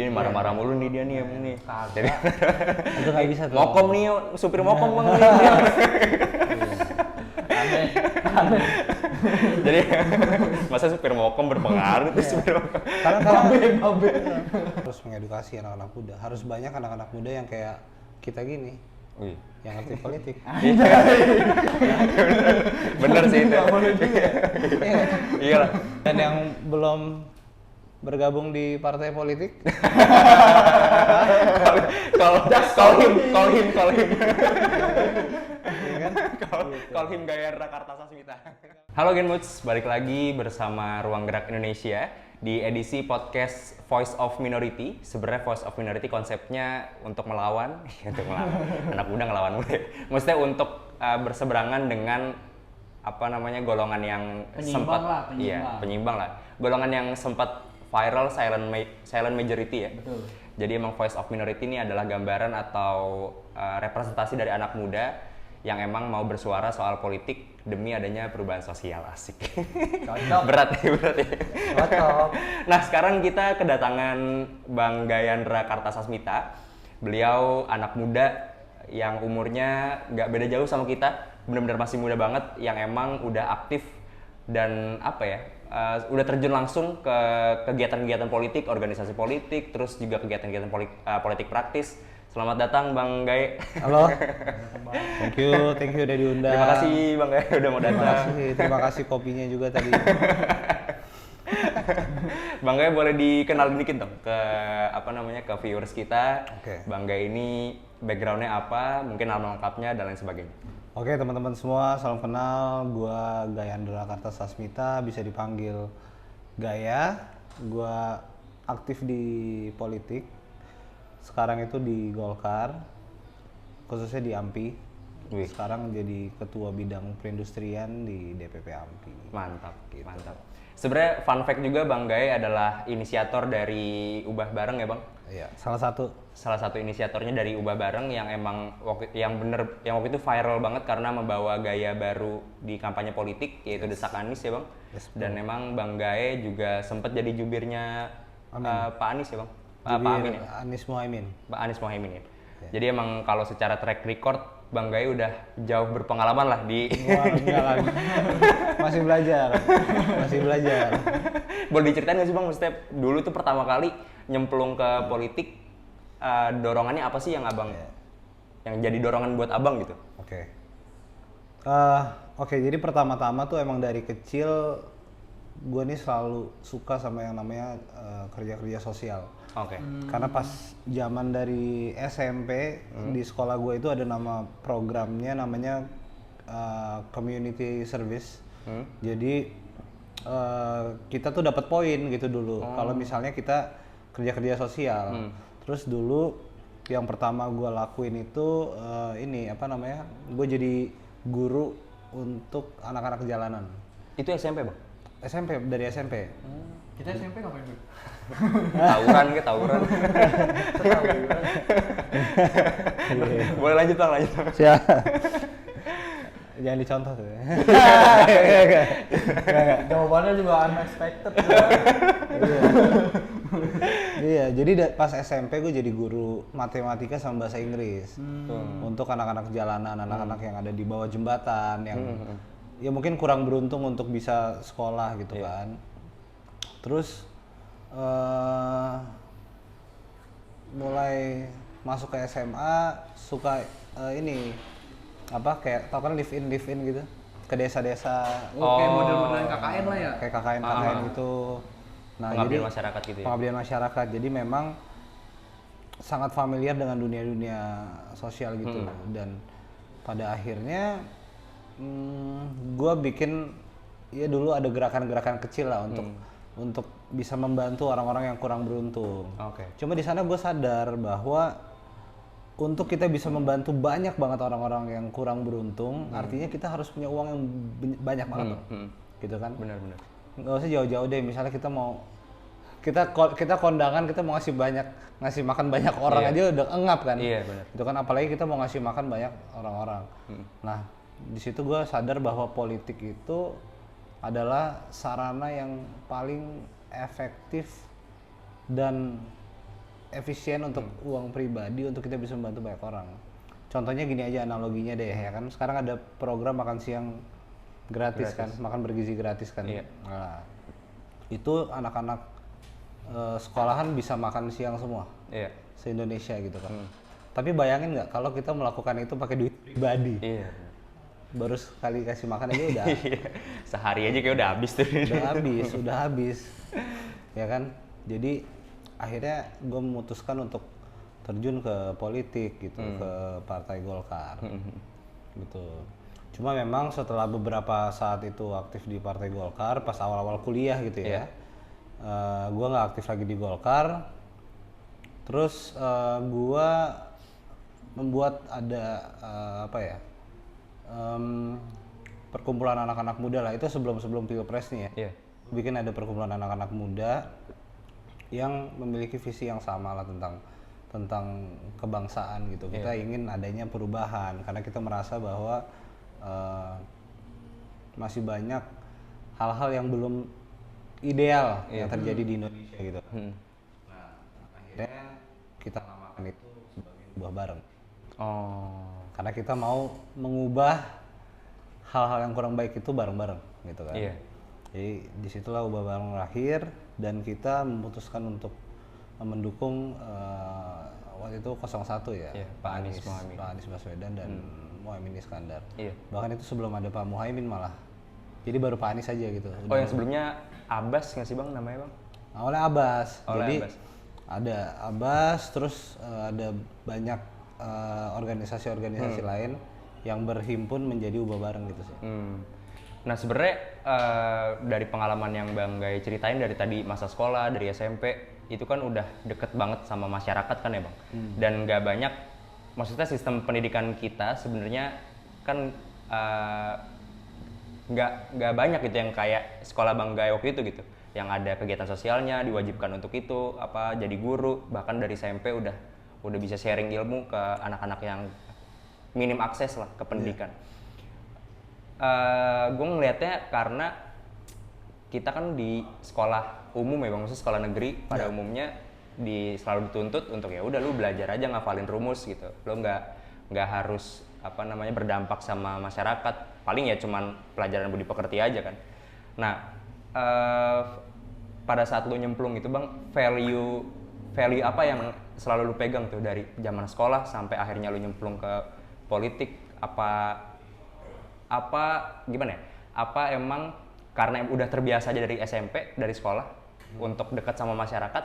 Ini marah-marah mulu nih dia nih ini. Jadi Itu nggak bisa tuh. mokom nih, supir mokom bang. Aneh. Jadi masa supir mokom berpengaruh tuh supir mokom. Karena kalau harus mengedukasi anak-anak muda, harus banyak anak-anak muda yang kayak kita gini, Wih. yang ngerti politik. Bener sih itu. Iya lah. Dan yang belum bergabung di partai politik, Call him. ya kan? Call him Gaya Rakarta Sasmita. Halo Genmuts, balik lagi bersama Ruang Gerak Indonesia di edisi podcast Voice of Minority. Sebenarnya Voice of Minority konsepnya untuk melawan, anak muda ngelawan muda. Maksudnya untuk berseberangan dengan golongan yang penyimbang lah. Golongan yang sempat viral silent majority ya. Betul. Jadi emang Voice of Minority ini adalah gambaran atau representasi dari anak muda yang emang mau bersuara soal politik demi adanya perubahan sosial. Asik. Cocok. berat ya. Cocok. Nah sekarang kita kedatangan Bang Gayandra Kartasasmita. Beliau anak muda yang umurnya nggak beda jauh sama kita, benar-benar masih muda banget, yang emang udah aktif dan udah terjun langsung ke kegiatan-kegiatan politik, organisasi politik, terus juga kegiatan-kegiatan politik praktis. Selamat datang Bang Gaye. Halo. Thank you udah diundang. Terima kasih Bang Gaye udah mau datang. Terima kasih kopinya juga tadi. Bang Gaye boleh dikenal dikit dong ke ke viewers kita. Oke. Bang Gaye ini backgroundnya apa, mungkin nama lengkapnya dan lain sebagainya. Oke teman-teman semua, salam kenal. Gua Gayandra Kartasasmita, bisa dipanggil Gaya. Gua aktif di politik. Sekarang itu di Golkar, khususnya di AMPI. Wih. Sekarang jadi ketua bidang perindustrian di DPP AMPI. Mantap, mantap. Sebenarnya fun fact juga Bang Gaye adalah inisiator dari Ubah Bareng ya Bang? Iya, salah satu inisiatornya dari Ubah Bareng yang emang waktu itu viral banget karena membawa gaya baru di kampanye politik, yaitu Desak Anies ya Bang. Yes, dan emang Bang Gaye juga sempat jadi jubirnya Pak Anies ya Bang. Pak Amin ya. Anies Mohaimin. Pak Anies Mohaimin ya. Jadi emang kalau secara track record Bang Gaye udah jauh berpengalaman lah di Wah, enggak lagi. Masih belajar. Boleh diceritain nggak sih Bang, maksudnya dulu tuh pertama kali nyemplung ke politik, dorongannya apa sih yang abang, yang jadi dorongan buat abang gitu? Oke, jadi pertama-tama tuh emang dari kecil gue nih selalu suka sama yang namanya kerja-kerja sosial. Oke. Karena pas zaman dari SMP di sekolah gue itu ada nama programnya namanya community service. Jadi kita tuh dapat poin gitu dulu. Kalau misalnya kita kerja-kerja sosial. Terus dulu yang pertama gue lakuin itu gue jadi guru untuk anak-anak jalanan. Itu SMP Bang? Dari SMP. Kita SMP ngapain dulu? Tawuran. Boleh lanjut Bang, Siap. Jangan dicontoh tuh. Jawabannya juga unexpected. Iya, jadi pas SMP gue jadi guru matematika sama bahasa Inggris untuk anak-anak jalanan, anak-anak yang ada di bawah jembatan, yang ya mungkin kurang beruntung untuk bisa sekolah gitu kan. Terus mulai masuk ke SMA suka kayak tau kan live in gitu ke desa-desa. Kayak model-model KKN lah ya. Kayak KKN gitu. Nah, pengabdian masyarakat gitu ya. Pengabdian masyarakat. Jadi memang sangat familiar dengan dunia sosial gitu. Dan pada akhirnya gue bikin dulu ada gerakan-gerakan kecil lah untuk bisa membantu orang-orang yang kurang beruntung. Cuma di sana gue sadar bahwa untuk kita bisa membantu banyak banget orang-orang yang kurang beruntung, artinya kita harus punya uang yang banyak banget loh. Gitu kan? Benar. Nggak usah jauh-jauh deh, misalnya kita kondangan, kita mau ngasih makan banyak orang aja udah engap kan. Iya, benar. Itu kan apalagi kita mau ngasih makan banyak orang-orang. Nah, di situ gue sadar bahwa politik itu adalah sarana yang paling efektif dan efisien untuk uang pribadi untuk kita bisa membantu banyak orang. Contohnya gini aja analoginya deh ya kan. Sekarang ada program makan siang gratis kan, makan bergizi gratis kan. Iya. Nah, itu anak-anak sekolahan bisa makan siang semua. Iya. Se-Indonesia gitu kan. Tapi bayangin nggak kalau kita melakukan itu pakai duit pribadi. Iya. Baru sekali kasih makan aja udah Sehari aja kayak udah habis tuh. udah habis. Ya kan? Jadi akhirnya gue memutuskan untuk terjun ke politik gitu, ke Partai Golkar. Gitu. Cuma memang setelah beberapa saat itu aktif di Partai Golkar, pas awal-awal kuliah gitu ya, gue nggak aktif lagi di Golkar. Terus gue membuat ada perkumpulan anak-anak muda lah, itu sebelum Pilpres nih ya. Iya. Bikin ada perkumpulan anak-anak muda yang memiliki visi yang sama lah tentang kebangsaan gitu. Kita ingin adanya perubahan karena kita merasa bahwa masih banyak hal-hal yang belum ideal yang terjadi di Indonesia gitu. Nah, akhirnya kita namakan itu sebagai ubah bareng. Oh. Karena kita mau mengubah hal-hal yang kurang baik itu bareng-bareng gitu kan. Iya. Jadi disitulah ubah bareng lahir dan kita memutuskan untuk mendukung waktu itu 01 ya, Iya, Pak Anies Mohaimin. Pak Anies Baswedan dan Mohaimin Iskandar. Iya. Bahkan itu sebelum ada Pak Mohaimin malah. Jadi baru Pak Anies aja gitu. Oh, yang sebelumnya Abbas nggak sih Bang namanya Bang? Awalnya Abbas. Awalnya Jadi Abbas. ada Abbas, terus ada banyak organisasi-organisasi lain yang berhimpun menjadi ubah bareng gitu sih. Nah sebenarnya dari pengalaman yang Bang Gai ceritain dari tadi masa sekolah, dari SMP, itu kan udah deket banget sama masyarakat kan ya Bang? Dan nggak banyak, maksudnya sistem pendidikan kita sebenarnya kan nggak banyak gitu yang kayak sekolah Bang Gai waktu itu gitu, yang ada kegiatan sosialnya, diwajibkan untuk itu, apa jadi guru, bahkan dari SMP udah bisa sharing ilmu ke anak-anak yang minim akses lah ke pendidikan. Gue ngelihatnya karena kita kan di sekolah umum ya Bang, maksudnya sekolah negeri pada umumnya selalu dituntut untuk ya udah lu belajar aja ngafalin rumus gitu, lo nggak harus berdampak sama masyarakat, paling ya cuman pelajaran budi pekerti aja kan. Nah pada saat lu nyemplung itu Bang, value apa yang selalu lu pegang tuh dari zaman sekolah sampai akhirnya lu nyemplung ke politik? Gimana ya? Apa emang karena udah terbiasa aja dari SMP, dari sekolah untuk dekat sama masyarakat,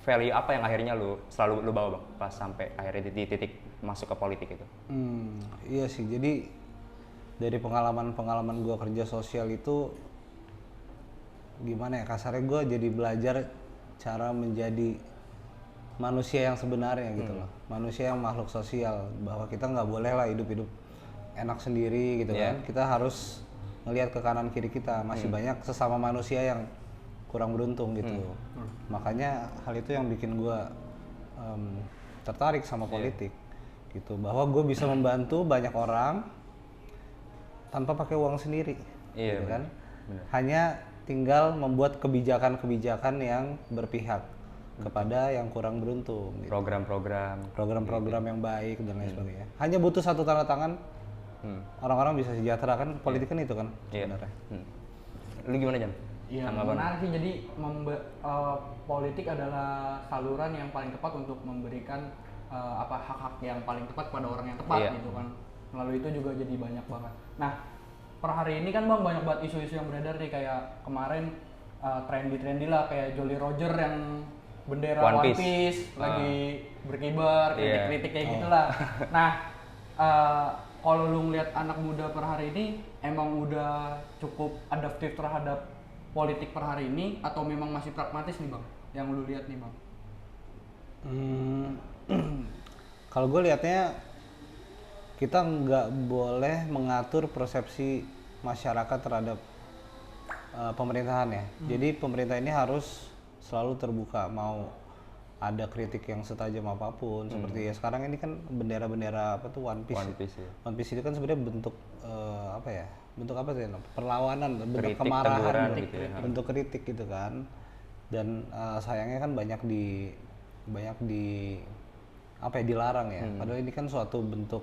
value apa yang akhirnya selalu lu bawa Bang pas sampai akhirnya di titik masuk ke politik itu? Iya sih, jadi dari pengalaman gue kerja sosial itu gimana ya, kasarnya gue jadi belajar cara menjadi manusia yang sebenarnya gitu loh, manusia yang makhluk sosial, bahwa kita nggak boleh lah hidup enak sendiri gitu kan. Kita harus ngelihat ke kanan kiri kita, masih banyak sesama manusia yang kurang beruntung gitu. Makanya hal itu yang bikin gue tertarik sama politik gitu, bahwa gue bisa membantu banyak orang tanpa pakai uang sendiri gitu kan. Hanya tinggal membuat kebijakan-kebijakan yang berpihak kepada yang kurang beruntung gitu. Program-program yang baik dan lain sebagainya. Hanya butuh satu tanda tangan, orang-orang bisa sejahtera kan. Politik kan itu kan sebenarnya. Lu gimana Jam? Iya, menarik sih. Jadi politik adalah saluran yang paling tepat untuk memberikan hak-hak yang paling tepat pada orang yang tepat gitu kan. Melalui itu juga jadi banyak banget. Nah, per hari ini kan Bang banyak banget isu-isu yang beredar nih, kayak kemarin trendy lah kayak Jolly Roger yang bendera One Piece lagi berkibar, kritik-kritik kayak gitulah. Nah, kalau lu ngeliat anak muda per hari ini emang udah cukup adaptif terhadap politik per hari ini atau memang masih pragmatis nih Bang? Yang lu lihat nih Bang? Kalau gue liatnya kita nggak boleh mengatur persepsi masyarakat terhadap pemerintahan ya. Jadi pemerintah ini harus selalu terbuka, mau ada kritik yang setajam apapun. Seperti ya sekarang ini kan bendera-bendera apa tuh One Piece. One Piece itu kan sebenarnya bentuk bentuk apa sih? Perlawanan, bentuk kritik, kemarahan, bentuk kritik gitu kan. Dan sayangnya kan banyak dilarang ya. Padahal ini kan suatu bentuk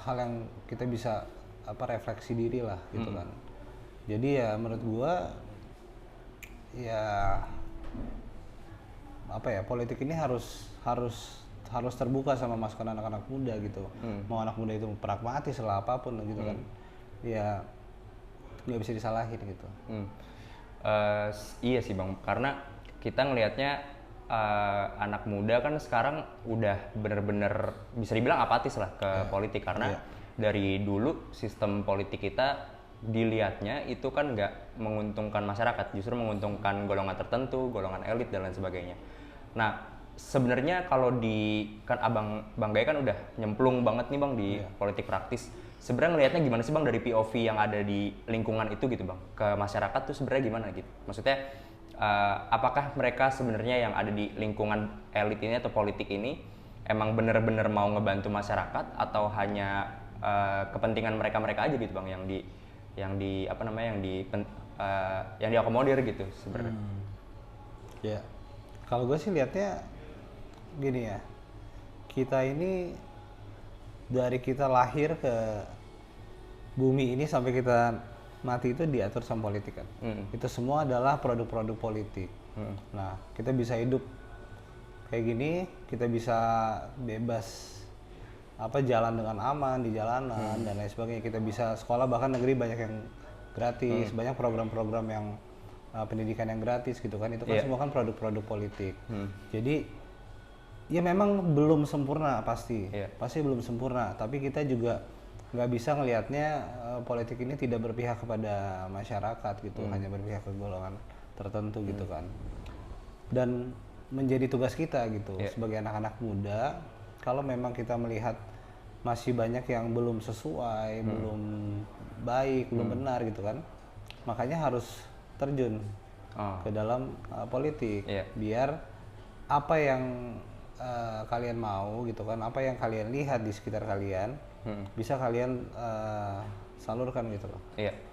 hal yang kita bisa refleksi diri lah gitu kan. Jadi ya menurut gua ya politik ini harus terbuka sama masukan anak-anak muda gitu. Mau anak muda itu pragmatis lah apapun gitu kan. Ya nggak bisa disalahin gitu. Iya sih Bang, karena kita ngelihatnya anak muda kan sekarang udah bener-bener bisa dibilang apatis lah ke politik karena dari dulu sistem politik kita dilihatnya itu kan nggak menguntungkan masyarakat, justru menguntungkan golongan tertentu, golongan elit dan lain sebagainya. Nah sebenarnya kalau kan Bang Gaya kan udah nyemplung banget nih Bang di politik praktis. Sebenarnya ngelihatnya gimana sih Bang dari POV yang ada di lingkungan itu gitu Bang ke masyarakat tuh sebenarnya gimana gitu? Maksudnya apakah mereka sebenarnya yang ada di lingkungan elit ini atau politik ini emang bener-bener mau ngebantu masyarakat atau hanya kepentingan mereka aja gitu Bang yang diakomodir gitu sebenarnya? Ya, kalau gue sih lihatnya gini ya, kita ini dari kita lahir ke bumi ini sampai kita mati itu diatur sama politik kan. Itu semua adalah produk-produk politik. Nah, kita bisa hidup kayak gini, kita bisa bebas jalan dengan aman di jalanan dan lain sebagainya. Kita bisa sekolah, bahkan negeri banyak yang gratis, banyak program-program yang pendidikan yang gratis gitu kan. Itu kan semua kan produk-produk politik. Jadi ya memang belum sempurna pasti belum sempurna, tapi kita juga nggak bisa ngelihatnya politik ini tidak berpihak kepada masyarakat gitu, hanya berpihak ke golongan tertentu gitu kan. Dan menjadi tugas kita gitu sebagai anak-anak muda, kalau memang kita melihat masih banyak yang belum sesuai, belum baik, belum benar gitu kan, makanya harus terjun ke dalam politik biar apa yang kalian mau gitu kan, apa yang kalian lihat di sekitar kalian bisa kalian salurkan gitu loh,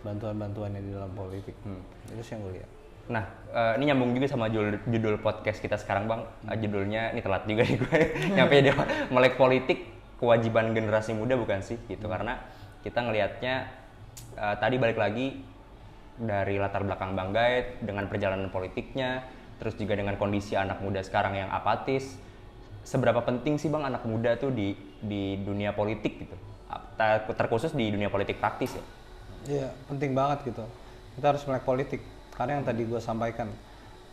bantuan-bantuannya di dalam politik. Itu sih yang gue lihat. Nah, ini nyambung juga sama judul podcast kita sekarang Bang. Judulnya, ini telat juga nih gue nyampe dia, melek politik kewajiban generasi muda bukan sih gitu. Karena kita ngelihatnya tadi balik lagi dari latar belakang Bang Gaet dengan perjalanan politiknya, terus juga dengan kondisi anak muda sekarang yang apatis. Seberapa penting sih Bang anak muda tuh di dunia politik gitu, terkhusus di dunia politik praktis ya? Iya, penting banget gitu. Kita harus melek politik karena yang tadi gue sampaikan,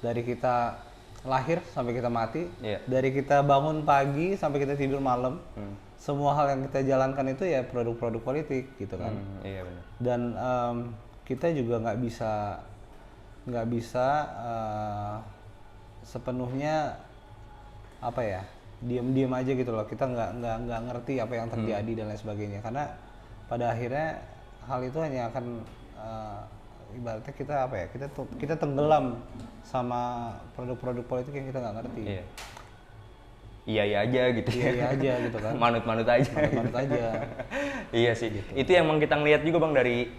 dari kita lahir sampai kita mati, dari kita bangun pagi sampai kita tidur malam, semua hal yang kita jalankan itu ya produk-produk politik gitu kan. Iya benar. Dan kita juga nggak bisa sepenuhnya diam aja gitu loh. Kita nggak ngerti apa yang terjadi dan lain sebagainya, karena pada akhirnya hal itu hanya akan ibaratnya kita tenggelam sama produk-produk politik yang kita nggak ngerti. Iya aja gitu ya. Iya aja gitu kan. Manut-manut aja. Iya sih. Gitu. Itu yang emang kita ngeliat juga Bang dari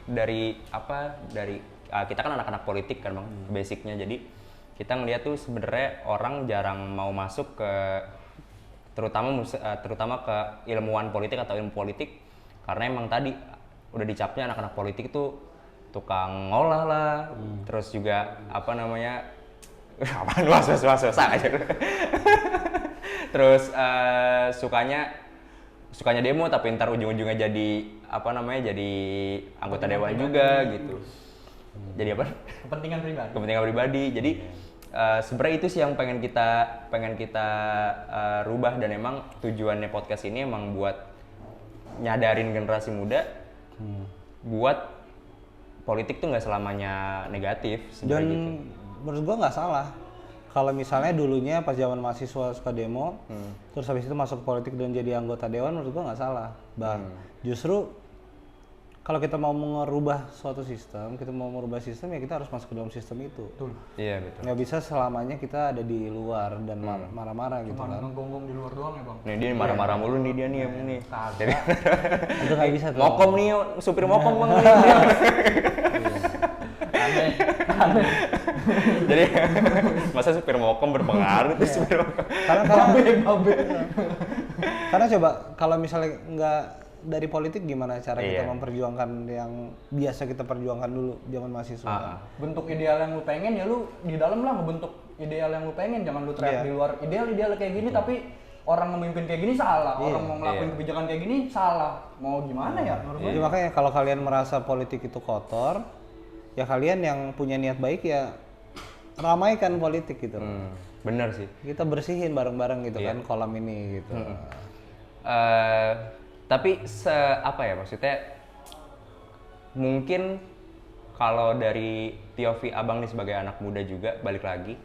kita kan anak-anak politik kan Bang, basicnya. Jadi kita ngeliat tuh sebenarnya orang jarang mau masuk ke terutama ke ilmuwan politik atau ilmu politik, karena emang tadi udah dicapnya anak-anak politik tuh tukang ngolah lah, terus juga was aja. Terus sukanya demo tapi ntar ujung-ujungnya jadi jadi anggota dewan juga gitu. Jadi apa? Kepentingan pribadi. Jadi sebenarnya itu sih yang pengen kita rubah, dan emang tujuannya podcast ini emang buat nyadarin generasi muda buat politik tuh nggak selamanya negatif dan gitu. Menurut gua nggak salah kalau misalnya dulunya pas zaman mahasiswa suka demo, terus habis itu masuk politik dan jadi anggota dewan, menurut gua nggak salah. Justru kalau kita mau merubah suatu sistem, ya kita harus masuk ke dalam sistem itu. Iya betul. Nggak bisa selamanya kita ada di luar dan marah-marah gitu kan. Menggonggong di luar doang ya Bang. Nih dia marah-marah mulu nih dia nih nih. Jadi itu nggak bisa tuh. Mokom nih, supir mokom Bang. Aneh. Jadi masa supir mokom berpengaruh tuh supir mokom. Karena coba kalau misalnya nggak dari politik, gimana cara kita Iya. memperjuangkan yang biasa kita perjuangkan dulu zaman mahasiswa. Bentuk ideal yang lu pengen ya lu di dalam lah ngebentuk ideal yang lu pengen, jangan lu teriak Iya. di luar ideal kayak gini tapi orang memimpin kayak gini salah, Iya. orang mau ngelakuin kebijakan kayak gini salah. Mau gimana ya menurut Jadi gua? makanya kalau kalian merasa politik itu kotor, ya kalian yang punya niat baik ya ramaikan politik gitu. Bener sih. Kita bersihin bareng-bareng gitu Iya. kan kolam ini gitu. Tapi apa ya maksudnya? Mungkin kalau dari POV abang nih sebagai anak muda juga balik lagi,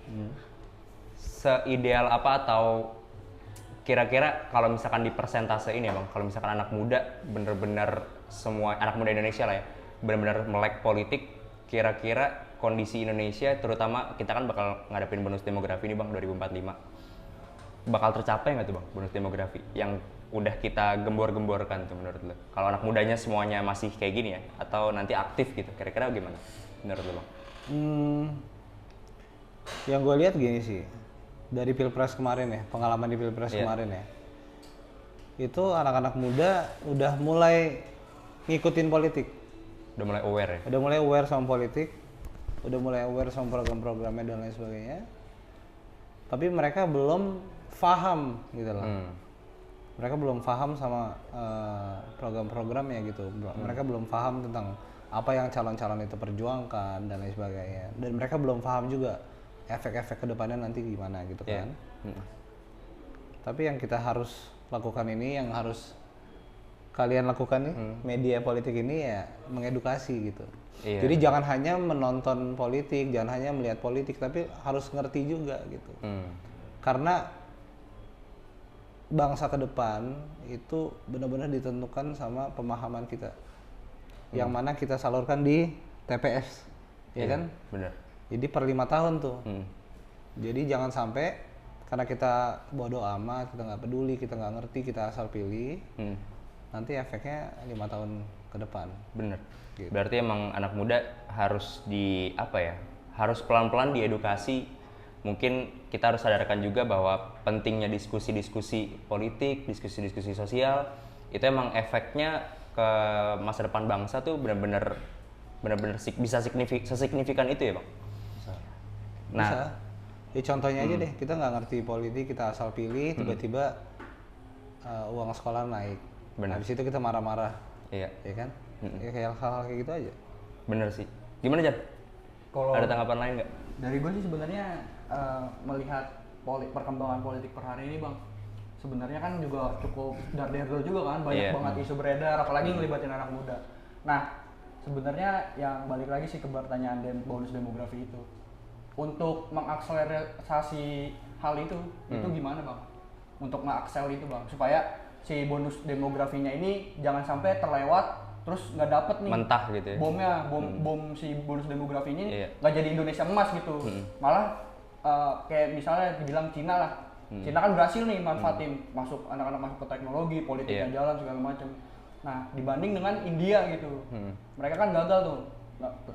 seideal apa atau kira-kira kalau misalkan di persentase ini ya bang, kalau misalkan anak muda bener-bener semua anak muda Indonesia lah ya, bener-bener melek politik, kira-kira kondisi Indonesia terutama kita kan bakal ngadepin bonus demografi ini bang 2045, bakal tercapai nggak tuh bang bonus demografi yang udah kita gembor-gemborkan tuh menurut lo? Kalau anak mudanya semuanya masih kayak gini ya, atau nanti aktif gitu, kira-kira gimana menurut lo bang? Yang gue lihat gini sih, dari pilpres kemarin ya, pengalaman di pilpres kemarin ya, itu anak-anak muda udah mulai ngikutin politik, Udah mulai aware ya? udah mulai aware sama politik, udah mulai aware sama program-programnya dan lain sebagainya. Tapi mereka belum paham gitu loh. Mereka belum paham sama program-programnya gitu. Mereka belum paham tentang apa yang calon-calon itu perjuangkan dan lain sebagainya. Dan mereka belum paham juga efek-efek kedepannya nanti gimana gitu kan. Tapi yang kita harus lakukan ini, yang harus kalian lakukan nih, media politik ini ya mengedukasi gitu. Iya. Jadi jangan hanya menonton politik, jangan hanya melihat politik, tapi harus ngerti juga gitu. Karena bangsa ke depan itu benar-benar ditentukan sama pemahaman kita, yang mana kita salurkan di TPS, ya kan? Bener. Jadi per 5 tahun tuh. Jadi jangan sampai karena kita bodoh amat, kita nggak peduli, kita nggak ngerti, kita asal pilih, nanti efeknya 5 tahun ke depan. Bener. Gitu. Berarti emang anak muda harus di apa ya? Harus pelan-pelan diedukasi. Mungkin kita harus sadarkan juga bahwa pentingnya diskusi-diskusi politik, diskusi-diskusi sosial itu emang efeknya ke masa depan bangsa tuh benar-benar bisa sesignifikan itu ya bang. Nah, Bisa. Ya contohnya aja deh, kita nggak ngerti politik, kita asal pilih, tiba-tiba uang sekolah naik. Benar. Habis itu kita marah-marah, iya, ya kan? Ya kayak hal-hal kayak gitu aja. bener sih. Gimana Jan? Kalau Ada tanggapan lain nggak? dari gue sih sebenarnya melihat perkembangan politik per hari ini bang, sebenarnya kan juga cukup dar-der juga kan, banyak Iya. banget isu beredar, apalagi ngelibatin anak muda. Nah sebenarnya yang balik lagi sih ke pertanyaan bonus demografi itu, untuk mengakselerasi hal itu gimana bang? Untuk nge-aksel itu bang, supaya si bonus demografinya ini jangan sampai terlewat terus nggak dapet nih Mentah gitu ya? bom si bonus demografi ini Iya. nggak jadi Indonesia emas gitu. Malah kayak misalnya dibilang Cina lah, Cina kan berhasil nih manfaatin masuk anak-anak masuk ke teknologi, politiknya Iya. jalan segala macam. Nah dibanding dengan India gitu, mereka kan gagal tuh,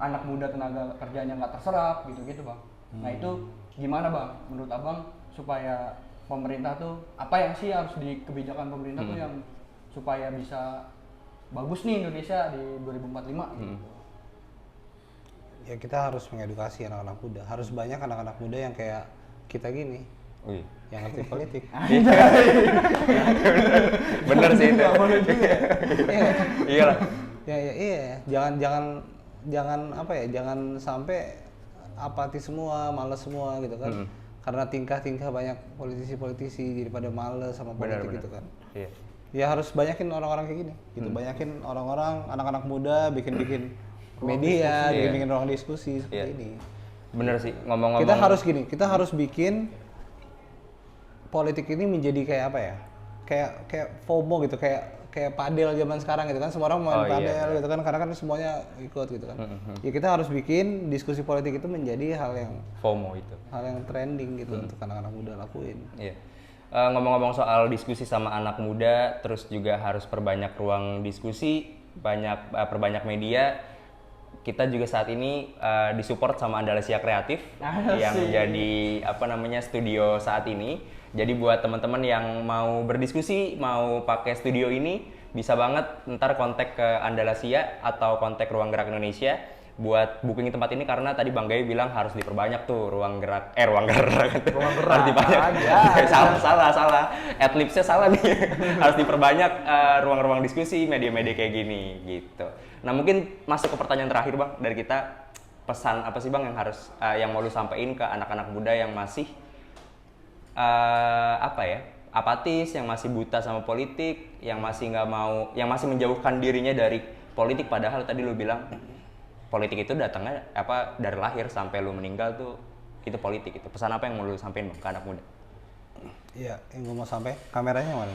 anak muda tenaga kerjanya nggak terserap gitu bang. Nah itu gimana bang menurut abang supaya pemerintah tuh apa yang sih harus di kebijakan pemerintah tuh yang supaya bisa bagus nih Indonesia di 2045 gitu. Ya kita harus mengedukasi anak-anak muda. Harus banyak anak-anak muda yang kayak kita gini, Wih. yang ngerti politik. Bener sih itu. Iya. Iya lah. Iya. Jangan apa ya? Jangan sampai apati semua, males semua gitu kan. Karena tingkah-tingkah banyak politisi-politisi jadi pada males sama politik Bener. gitu kan. Iya. Ya harus banyakin orang-orang kayak gini gitu. Banyakin orang-orang, anak-anak muda bikin media, Iya. bikin ruang diskusi seperti Iya. ini. Bener sih ngomong-ngomong. Kita harus bikin politik ini menjadi kayak apa ya? Kayak FOMO gitu, kayak padel zaman sekarang gitu kan, semua orang main padel gitu kan, karena kan semuanya ikut gitu kan. Ya kita harus bikin diskusi politik itu menjadi hal yang FOMO itu. trending gitu untuk anak-anak muda lakuin. Iya. Ngomong-ngomong soal diskusi sama anak muda, terus juga harus perbanyak ruang diskusi, perbanyak media. kita juga saat ini disupport sama Andalasia Kreatif yang jadi studio saat ini. Jadi buat teman-teman yang mau berdiskusi, mau pakai studio ini, bisa banget ntar kontak ke Andalasia atau kontak Ruang Gerak Indonesia buat booking tempat ini, karena tadi Bang Gai bilang harus diperbanyak tuh ruang gerak harus diperbanyak salah adlibsnya salah nih harus diperbanyak ruang-ruang diskusi media-media kayak gini gitu. Nah mungkin masuk ke pertanyaan terakhir Bang dari kita, pesan apa sih Bang yang harus yang mau lu sampein ke anak-anak muda yang masih apatis, yang masih buta sama politik, yang masih nggak mau, yang masih menjauhkan dirinya dari politik, padahal tadi lu bilang politik itu datangnya dari lahir sampai lu meninggal tuh itu politik. Itu pesan apa yang mau lu sampein Bang ke anak muda? Iya, yang gue mau sampai kameranya mana?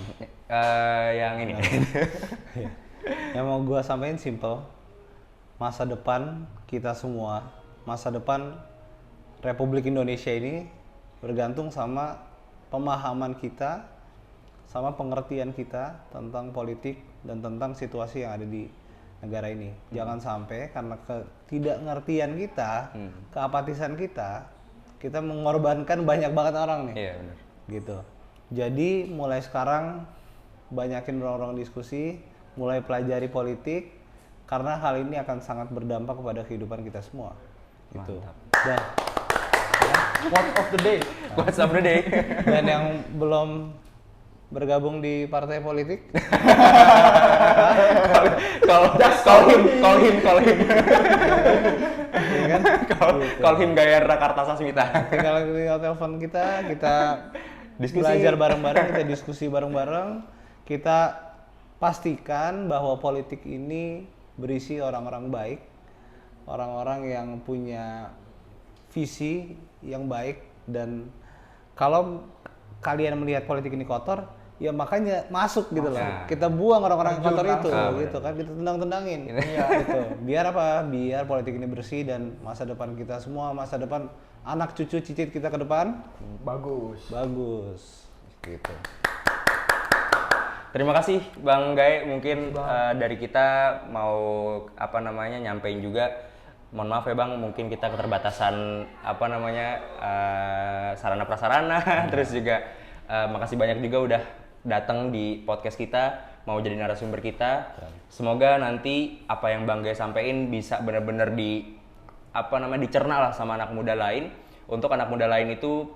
Yang ini. Yang mau gue sampein simple. Masa depan kita semua, masa depan Republik Indonesia ini bergantung sama pemahaman kita, sama pengertian kita tentang politik dan tentang situasi yang ada di negara ini. Jangan sampai karena ketidakngertian kita, keapatisan kita mengorbankan banyak banget orang nih. Iya benar. Gitu. Jadi mulai sekarang banyakin ruang-ruang diskusi, mulai pelajari politik, karena hal ini akan sangat berdampak kepada kehidupan kita semua. Gitu. Dan Quote of the day. Quotes of the day. Dan yang belum bergabung di partai politik, call him. ya kan? Call him Gayarra Kartasasmita. Tinggal telepon kita Diskusi. belajar bareng-bareng, kita diskusi bareng-bareng, kita pastikan bahwa politik ini berisi orang-orang baik, orang-orang yang punya visi yang baik, dan kalau kalian melihat politik ini kotor, ya makanya masuk gitu loh. Kita buang orang-orang yang kotor itu, gitu kan, kita tendang-tendangin. Gitu. Biar apa? Biar politik ini bersih dan masa depan kita semua, masa depan anak cucu cicit kita ke depan bagus. Gitu. Terima kasih Bang Gai, mungkin dari kita mau nyampein juga. Mohon maaf ya Bang, mungkin kita keterbatasan sarana prasarana, terus juga makasih banyak juga udah datang di podcast kita, mau jadi narasumber kita. Semoga nanti apa yang Bang Gai sampein bisa benar-benar dicerna lah sama anak muda lain, untuk anak muda lain itu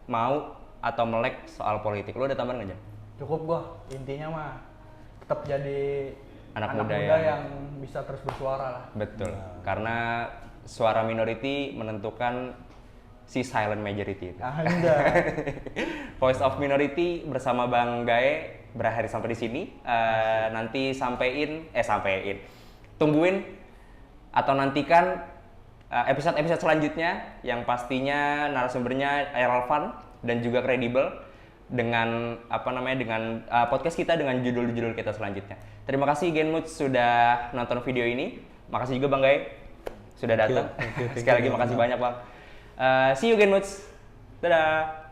mau atau melek soal politik. Lu ada tambahan nggak Jan? Cukup gua, intinya mah tetap jadi anak muda yang bisa terus bersuara lah. Betul, karena suara minority menentukan si silent majority itu. Voice of Minority bersama Bang Gae berakhir sampai di sini. Nanti tungguin atau nantikan episode-episode selanjutnya yang pastinya narasumbernya relevan dan juga kredibel dengan podcast kita dengan judul-judul kita selanjutnya. Terima kasih Genmoods sudah nonton video ini. Makasih juga Bang Gai sudah datang. Thank you. Sekali lagi makasih banyak Bang. See you Genmoods. Dadah.